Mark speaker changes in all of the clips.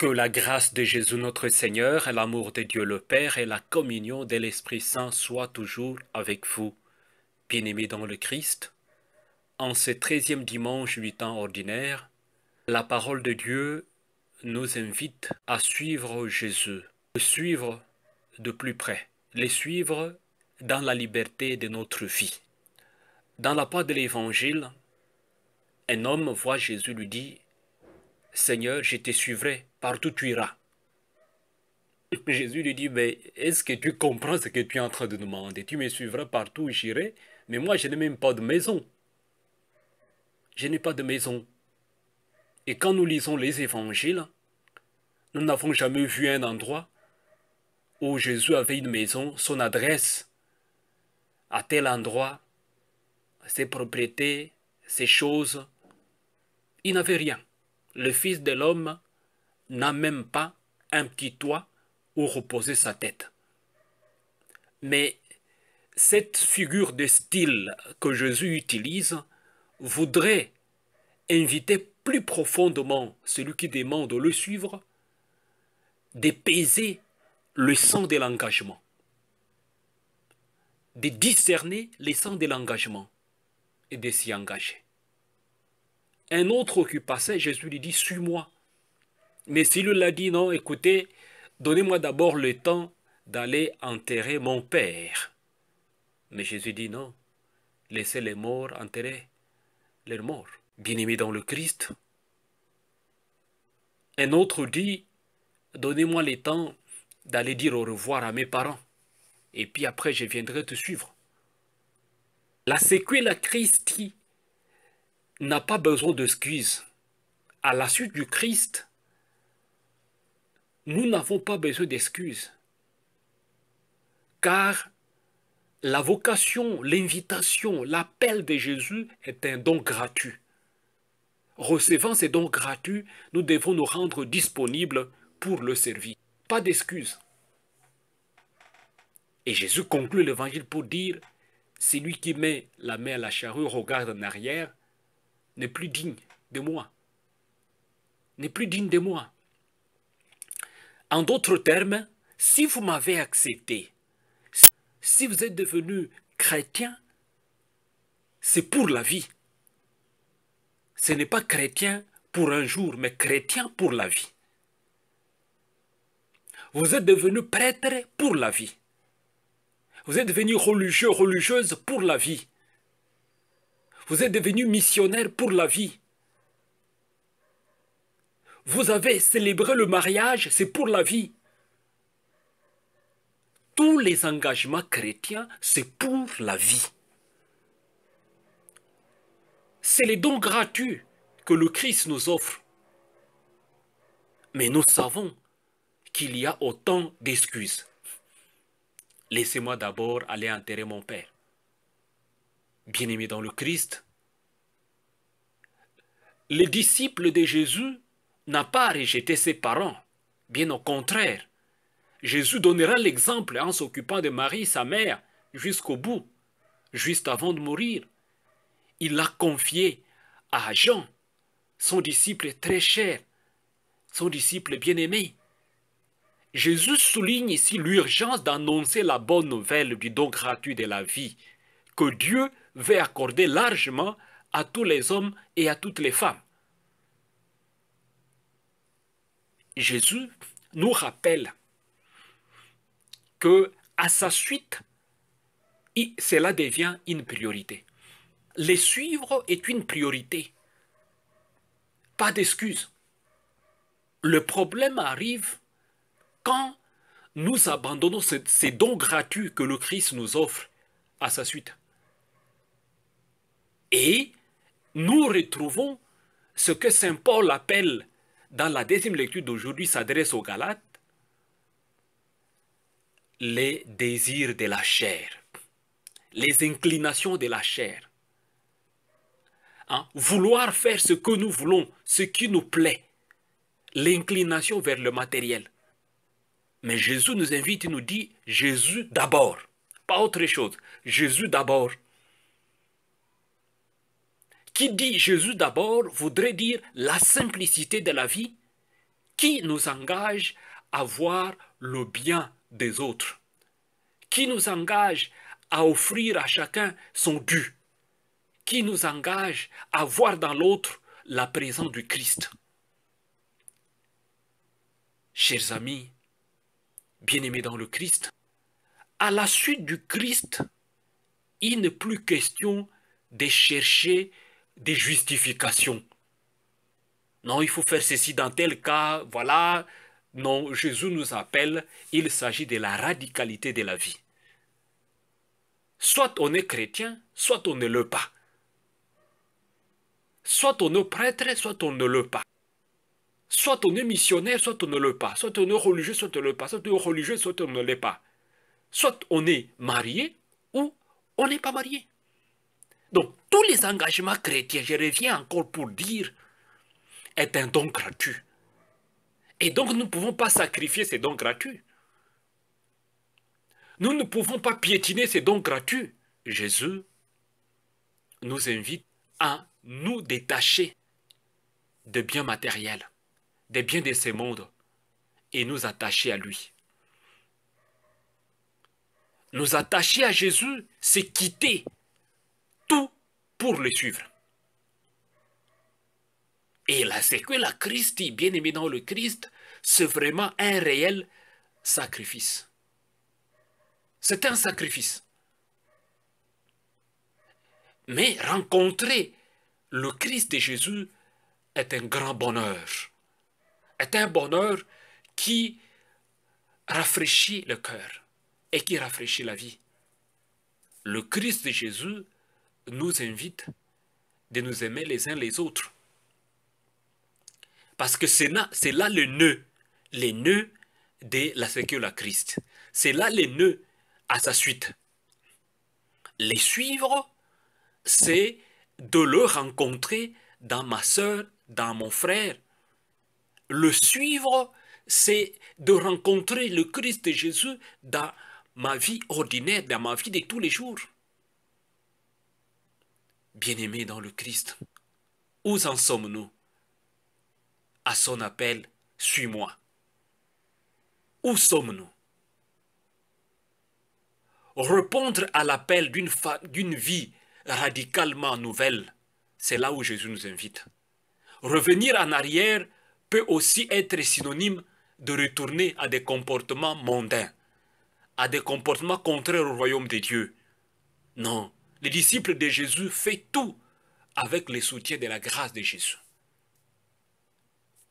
Speaker 1: Que la grâce de Jésus notre Seigneur, l'amour de Dieu le Père et la communion de l'Esprit Saint soient toujours avec vous, bien-aimés dans le Christ. En ce 13e dimanche du temps ordinaire, la parole de Dieu nous invite à suivre Jésus, le suivre de plus près, le suivre dans la liberté de notre vie. Dans la part de l'Évangile, un homme voit Jésus lui dit « Seigneur, je te suivrai partout où tu iras ». Jésus lui dit, mais est-ce que tu comprends ce que tu es en train de demander? Tu me suivras partout où j'irai, mais moi je n'ai même pas de maison. Je n'ai pas de maison. Et quand nous lisons les évangiles, nous n'avons jamais vu un endroit où Jésus avait une maison, son adresse, à tel endroit, ses propriétés, ses choses. Il n'avait rien. Le Fils de l'homme n'a même pas un petit toit où reposer sa tête. Mais cette figure de style que Jésus utilise voudrait inviter plus profondément celui qui demande de le suivre de peser le sens de l'engagement, de discerner le sens de l'engagement et de s'y engager. Un autre qui passait, Jésus lui dit « Suis-moi ». Mais s'il lui a dit « Non, écoutez, donnez-moi d'abord le temps d'aller enterrer mon père ». Mais Jésus dit « Non, laissez les morts enterrer leurs morts ». Bien-aimés dans le Christ. Un autre dit « Donnez-moi le temps d'aller dire au revoir à mes parents, et puis après je viendrai te suivre ». La séquelle Christ n'a pas besoin d'excuses. À la suite du Christ, nous n'avons pas besoin d'excuses. Car la vocation, l'invitation, l'appel de Jésus est un don gratuit. Recevant ces dons gratuits, nous devons nous rendre disponibles pour le servir. Pas d'excuses. Et Jésus conclut l'évangile pour dire, celui qui met la main à la charrue, regarde en arrière, n'est plus digne de moi. N'est plus digne de moi. En d'autres termes, si vous m'avez accepté, si vous êtes devenu chrétien, c'est pour la vie. Ce n'est pas chrétien pour un jour, mais chrétien pour la vie. Vous êtes devenu prêtre pour la vie. Vous êtes devenu religieux, religieuse pour la vie. Vous êtes devenu missionnaire pour la vie. Vous avez célébré le mariage, c'est pour la vie. Tous les engagements chrétiens, c'est pour la vie. C'est les dons gratuits que le Christ nous offre. Mais nous savons qu'il y a autant d'excuses. Laissez-moi d'abord aller enterrer mon père. Bien-aimés dans le Christ, les disciples de Jésus n'ont pas rejeté ses parents. Bien au contraire, Jésus donnera l'exemple en s'occupant de Marie, sa mère, jusqu'au bout, juste avant de mourir. Il l'a confié à Jean, son disciple très cher, son disciple bien-aimé. Jésus souligne ici l'urgence d'annoncer la bonne nouvelle du don gratuit de la vie, que Dieu veut accorder largement à tous les hommes et à toutes les femmes. Jésus nous rappelle que à sa suite, cela devient une priorité. Les suivre est une priorité. Pas d'excuse. Le problème arrive quand nous abandonnons ces dons gratuits que le Christ nous offre à sa suite. Et nous retrouvons ce que saint Paul appelle, dans la deuxième lecture d'aujourd'hui, s'adresse aux Galates, les désirs de la chair, les inclinations de la chair. Vouloir faire ce que nous voulons, ce qui nous plaît, l'inclination vers le matériel. Mais Jésus nous invite et nous dit Jésus d'abord, pas autre chose, Jésus d'abord. Qui dit Jésus d'abord voudrait dire la simplicité de la vie qui nous engage à voir le bien des autres, qui nous engage à offrir à chacun son dû, qui nous engage à voir dans l'autre la présence du Christ. Chers amis, bien-aimés dans le Christ, à la suite du Christ, il n'est plus question de chercher des justifications. Non, il faut faire ceci dans tel cas, voilà. Non, Jésus nous appelle, il s'agit de la radicalité de la vie. Soit on est chrétien, soit on ne l'est pas. Soit on est prêtre, soit on ne l'est pas. Soit on est missionnaire, soit on ne l'est pas. Soit on est religieux, soit on ne l'est pas. Soit on est religieux, soit on ne l'est pas. Soit on est marié, ou on n'est pas marié. Donc, tous les engagements chrétiens, je reviens encore pour dire, est un don gratuit. Et donc, nous ne pouvons pas sacrifier ces dons gratuits. Nous ne pouvons pas piétiner ces dons gratuits. Jésus nous invite à nous détacher de biens matériels, des biens de ce monde, et nous attacher à lui. Nous attacher à Jésus, c'est quitter tout pour le suivre. Et là, c'est que la Christ, bien aimé dans le Christ, c'est vraiment un réel sacrifice. C'est un sacrifice. Mais rencontrer le Christ de Jésus est un grand bonheur. Est un bonheur qui rafraîchit le cœur et qui rafraîchit la vie. Le Christ de Jésus nous invite de nous aimer les uns les autres. Parce que c'est là le nœud de la sécurité de Christ. C'est là le nœud à sa suite. Les suivre, c'est de le rencontrer dans ma soeur, dans mon frère. Le suivre, c'est de rencontrer le Christ de Jésus dans ma vie ordinaire, dans ma vie de tous les jours. Bien-aimés dans le Christ, où en sommes-nous à son appel, suis-moi? Où sommes-nous? Répondre à l'appel d'une vie radicalement nouvelle, c'est là où Jésus nous invite. Revenir en arrière peut aussi être synonyme de retourner à des comportements mondains, à des comportements contraires au royaume de Dieu. Non, les disciples de Jésus font tout avec le soutien de la grâce de Jésus.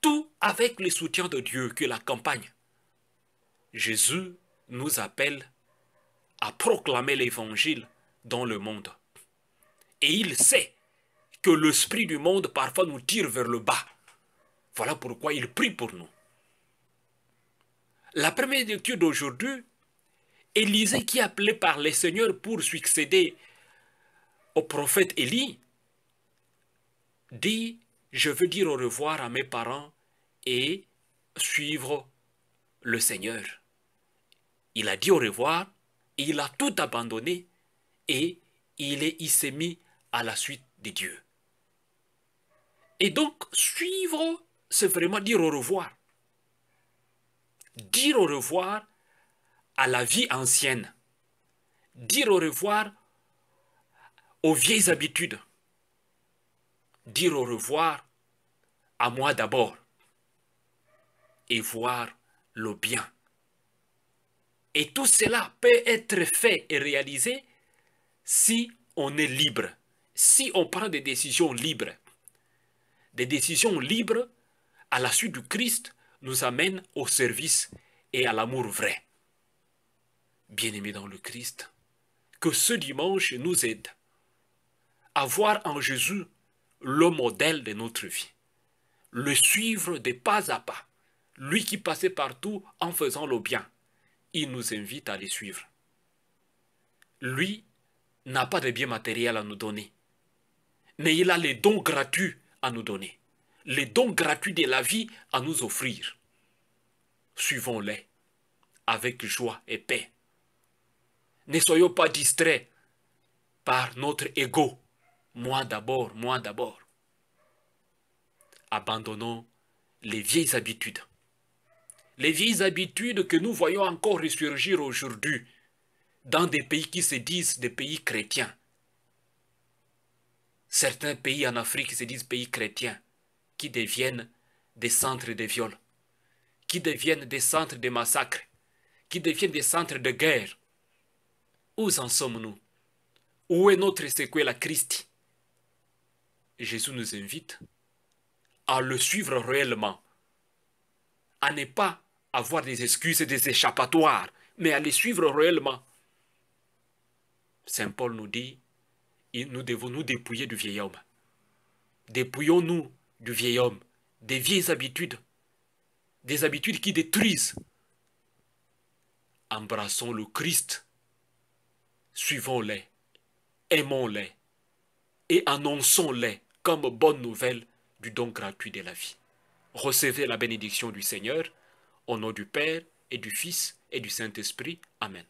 Speaker 1: Tout avec le soutien de Dieu qui l'accompagne. Jésus nous appelle à proclamer l'évangile dans le monde. Et il sait que l'esprit du monde parfois nous tire vers le bas. Voilà pourquoi il prie pour nous. La première lecture d'aujourd'hui, Élisée qui est appelé par le Seigneur pour succéder au prophète Élie, dit, je veux dire au revoir à mes parents et suivre le Seigneur. Il a dit au revoir, il a tout abandonné et il s'est mis à la suite de Dieu. Et donc, suivre, c'est vraiment dire au revoir. Dire au revoir à la vie ancienne. Dire au revoir aux vieilles habitudes. Dire au revoir à moi d'abord. Et voir le bien. Et tout cela peut être fait et réalisé si on est libre. Si on prend des décisions libres. Des décisions libres à la suite du Christ nous amènent au service et à l'amour vrai. Bien-aimés dans le Christ, que ce dimanche nous aide à voir en Jésus le modèle de notre vie, le suivre de pas à pas, lui qui passait partout en faisant le bien. Il nous invite à les suivre. Lui n'a pas de bien matériel à nous donner, mais il a les dons gratuits à nous donner, les dons gratuits de la vie à nous offrir. Suivons-les avec joie et paix. Ne soyons pas distraits par notre ego. Moi d'abord, moi d'abord. Abandonnons les vieilles habitudes Les vieilles habitudes que nous voyons encore ressurgir aujourd'hui dans des pays qui se disent des pays chrétiens. Certains pays en Afrique se disent pays chrétiens, qui deviennent des centres de viol, qui deviennent des centres de massacres, qui deviennent des centres de guerre. Où en sommes-nous? Où est notre séquelle à Christ? Jésus nous invite à le suivre réellement, à ne pas avoir des excuses et des échappatoires, mais à le suivre réellement. Saint Paul nous dit, nous devons nous dépouiller du vieil homme. Dépouillons-nous du vieil homme, des vieilles habitudes, des habitudes qui détruisent. Embrassons le Christ, suivons-les, aimons-les et annonçons-les comme bonne nouvelle du don gratuit de la vie. Recevez la bénédiction du Seigneur, au nom du Père et du Fils et du Saint-Esprit. Amen.